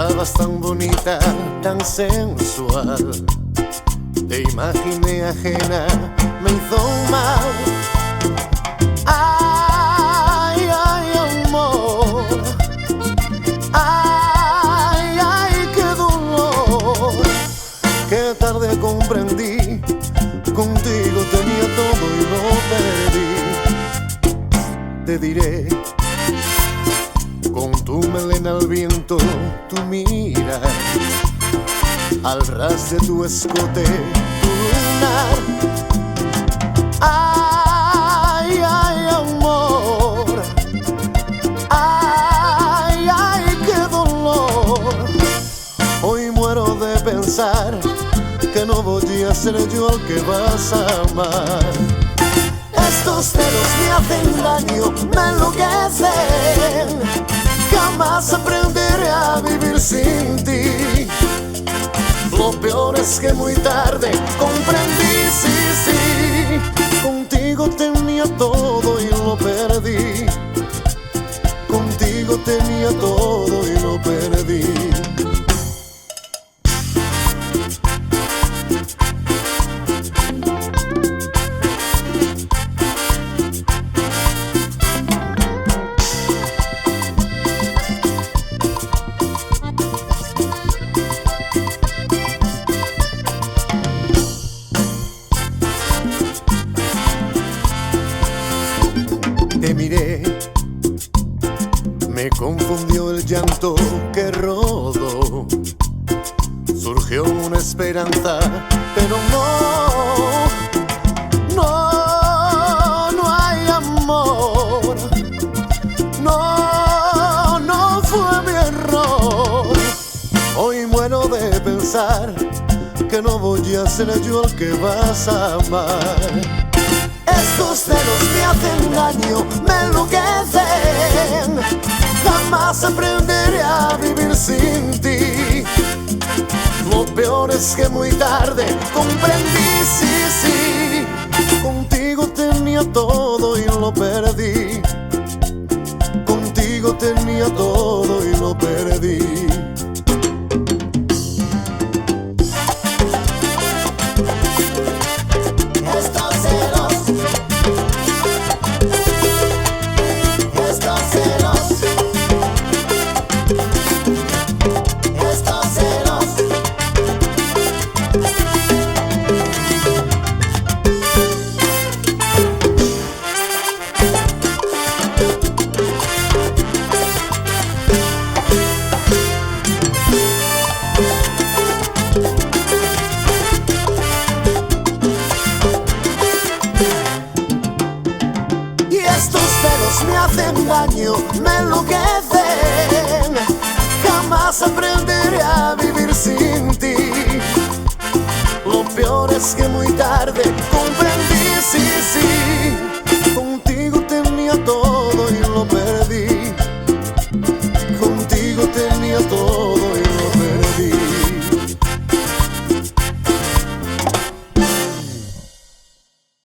Estabas tan bonita, tan sensual. Te imaginé ajena, me hizo mal. Ay, ay, amor. Ay, ay, qué dolor. Qué tarde comprendí, contigo tenía todo y lo perdí. Te diré, con tu melena al viento, tu mira, al ras de tu escote, tu lunar. Ay, ay, amor. Ay, ay, qué dolor. Hoy muero de pensar que no voy a ser yo el que vas a amar. Estos celos me hacen daño, me enloquecen. Jamás aprenderé a vivir sin ti. Lo peor es que muy tarde comprendí, sí, sí. Contigo tenía todo y lo perdí. Contigo tenía todo y lo perdí. Te miré, me confundió el llanto que rodó. Surgió una esperanza, pero no hay amor. No fue mi error. Hoy muero de pensar que no voy a ser yo el que vas a amar. Estos celos me hacen daño, me enloquecen. Jamás aprenderé a vivir sin ti. Lo peor es que muy tarde comprendí, sí, sí. Contigo tenía todo y lo perdí. Contigo tenía todo y lo perdí. Me hacen daño, me enloquecen. Jamás aprenderé a vivir sin ti. Lo peor es que muy tarde comprendí, sí, sí.